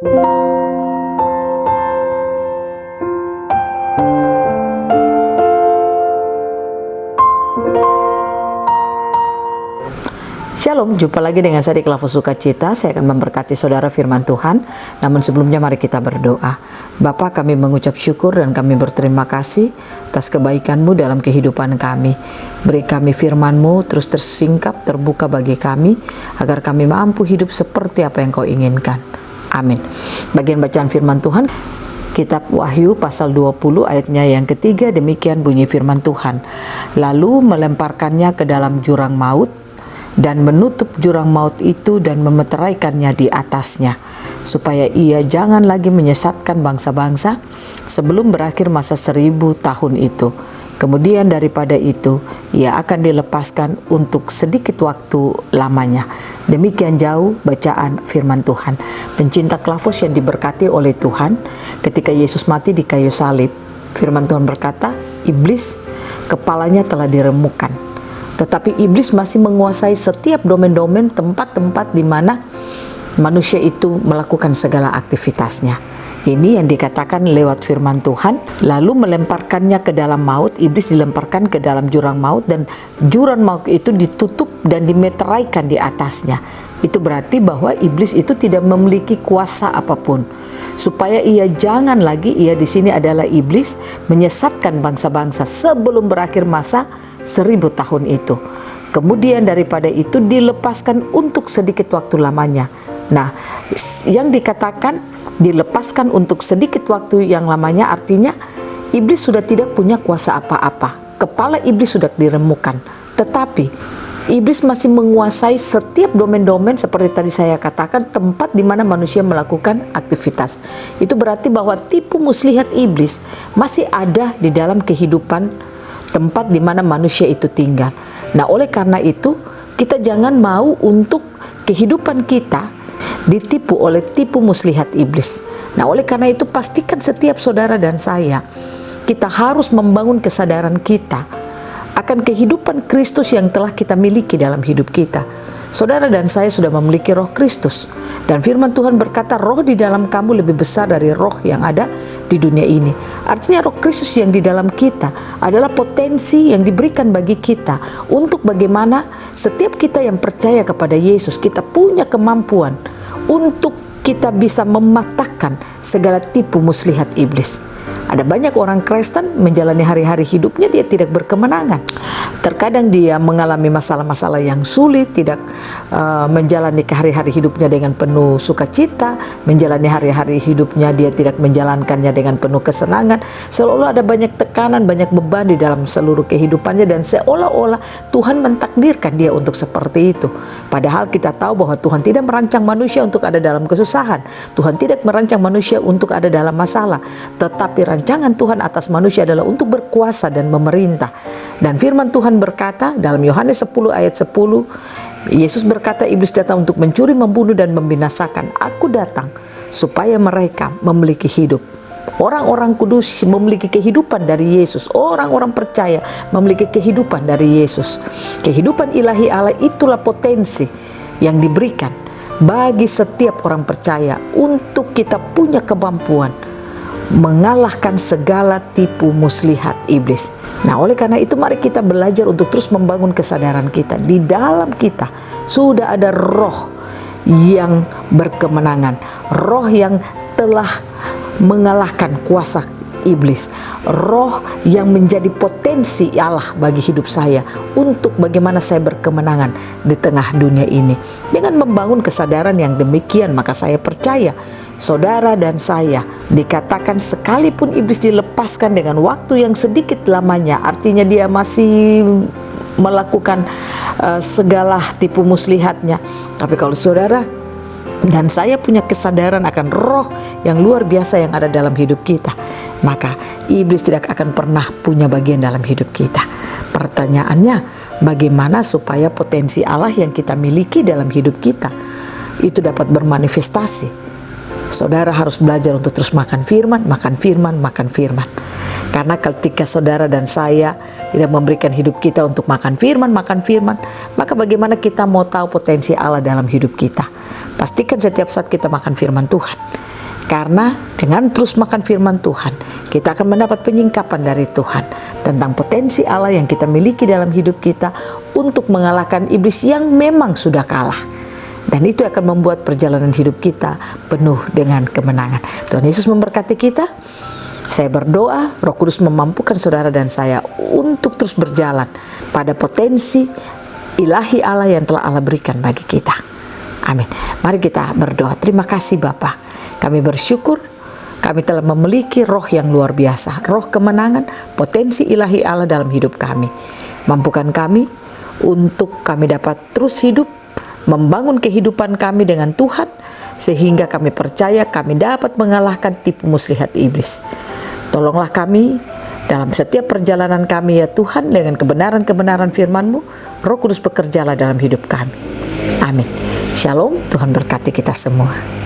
Shalom, jumpa lagi dengan saya di Kelavos Sukacita. Saya akan memberkati saudara firman Tuhan. Namun sebelumnya mari kita berdoa. Bapa, kami mengucap syukur dan kami berterima kasih atas kebaikan-Mu dalam kehidupan kami. Beri kami firman-Mu terus tersingkap, terbuka bagi kami, agar kami mampu hidup seperti apa yang Kau inginkan. Amin. Bagian bacaan firman Tuhan, Kitab Wahyu pasal 20 ayatnya yang ketiga, demikian bunyi firman Tuhan. Lalu melemparkannya ke dalam jurang maut, dan menutup jurang maut itu dan memeteraikannya di atasnya, supaya ia jangan lagi menyesatkan bangsa-bangsa sebelum berakhir masa 1000 tahun itu. Kemudian daripada itu ia akan dilepaskan untuk sedikit waktu lamanya. Demikian jauh bacaan firman Tuhan. Pencinta Kelavos yang diberkati oleh Tuhan, ketika Yesus mati di kayu salib, firman Tuhan berkata, iblis kepalanya telah diremukkan. Tetapi iblis masih menguasai setiap domain-domain, tempat-tempat di mana manusia itu melakukan segala aktivitasnya. Ini yang dikatakan lewat firman Tuhan. Lalu melemparkannya ke dalam maut, iblis dilemparkan ke dalam jurang maut, dan jurang maut itu ditutup dan dimeteraikan di atasnya. Itu berarti bahwa iblis itu tidak memiliki kuasa apapun. Supaya ia jangan lagi, ia di sini adalah iblis, menyesatkan bangsa-bangsa sebelum berakhir masa 1000 tahun itu. Kemudian daripada itu dilepaskan untuk sedikit waktu lamanya. Nah, yang dikatakan dilepaskan untuk sedikit waktu yang lamanya artinya iblis sudah tidak punya kuasa apa-apa. Kepala iblis sudah diremukkan. Tetapi iblis masih menguasai setiap domain-domain seperti tadi saya katakan, tempat di mana manusia melakukan aktivitas. Itu berarti bahwa tipu muslihat iblis masih ada di dalam kehidupan tempat di mana manusia itu tinggal. Nah, oleh karena itu kita jangan mau untuk kehidupan kita ditipu oleh tipu muslihat iblis. Nah, oleh karena itu pastikan setiap saudara dan saya, kita harus membangun kesadaran kita akan kehidupan Kristus yang telah kita miliki dalam hidup kita. Saudara dan saya sudah memiliki roh Kristus, dan firman Tuhan berkata roh di dalam kamu lebih besar dari roh yang ada di dunia ini. Artinya roh Kristus yang di dalam kita adalah potensi yang diberikan bagi kita untuk bagaimana setiap kita yang percaya kepada Yesus, kita punya kemampuan untuk kita bisa mematahkan segala tipu muslihat iblis. Ada banyak orang Kristen menjalani hari-hari hidupnya dia tidak berkemenangan. Terkadang dia mengalami masalah-masalah yang sulit, tidak menjalani hari-hari hidupnya dengan penuh sukacita, menjalani hari-hari hidupnya dia tidak menjalankannya dengan penuh kesenangan. Seolah-olah ada banyak tekanan, banyak beban di dalam seluruh kehidupannya, dan seolah-olah Tuhan mentakdirkan dia untuk seperti itu. Padahal kita tahu bahwa Tuhan tidak merancang manusia untuk ada dalam kesusahan. Tuhan tidak merancang manusia untuk ada dalam masalah, tetapi rancangan Tuhan atas manusia adalah untuk berkuasa dan memerintah. Dan firman Tuhan berkata dalam Yohanes 10 ayat 10, Yesus berkata, iblis datang untuk mencuri, membunuh, dan membinasakan. Aku datang supaya mereka memiliki hidup. Orang-orang kudus memiliki kehidupan dari Yesus. Orang-orang percaya memiliki kehidupan dari Yesus. Kehidupan ilahi Allah itulah potensi yang diberikan bagi setiap orang percaya untuk kita punya kemampuan mengalahkan segala tipu muslihat iblis. Nah, oleh karena itu mari kita belajar untuk terus membangun kesadaran kita. Di dalam kita sudah ada roh yang berkemenangan, roh yang telah mengalahkan kuasa iblis, roh yang menjadi potensi Allah bagi hidup saya untuk bagaimana saya berkemenangan di tengah dunia ini. Dengan membangun kesadaran yang demikian, maka saya percaya saudara dan saya dikatakan sekalipun iblis dilepaskan dengan waktu yang sedikit lamanya, artinya dia masih melakukan segala tipu muslihatnya. Tapi kalau saudara dan saya punya kesadaran akan roh yang luar biasa yang ada dalam hidup kita, maka iblis tidak akan pernah punya bagian dalam hidup kita. Pertanyaannya, bagaimana supaya potensi Allah yang kita miliki dalam hidup kita itu dapat bermanifestasi? Saudara harus belajar untuk terus makan firman, makan firman, makan firman. Karena ketika saudara dan saya tidak memberikan hidup kita untuk makan firman, maka bagaimana kita mau tahu potensi Allah dalam hidup kita? Pastikan setiap saat kita makan firman Tuhan. Karena dengan terus makan firman Tuhan, kita akan mendapat penyingkapan dari Tuhan tentang potensi Allah yang kita miliki dalam hidup kita untuk mengalahkan iblis yang memang sudah kalah. Dan itu akan membuat perjalanan hidup kita penuh dengan kemenangan. Tuhan Yesus memberkati kita. Saya berdoa Roh Kudus memampukan saudara dan saya untuk terus berjalan pada potensi ilahi Allah yang telah Allah berikan bagi kita. Amin. Mari kita berdoa. Terima kasih Bapa. Kami bersyukur kami telah memiliki roh yang luar biasa, roh kemenangan, potensi ilahi Allah dalam hidup kami. Mampukan kami untuk kami dapat terus hidup, membangun kehidupan kami dengan Tuhan, sehingga kami percaya kami dapat mengalahkan tipu muslihat iblis. Tolonglah kami dalam setiap perjalanan kami ya Tuhan, dengan kebenaran-kebenaran firman-Mu. Roh Kudus bekerjalah dalam hidup kami. Amin. Shalom, Tuhan berkati kita semua.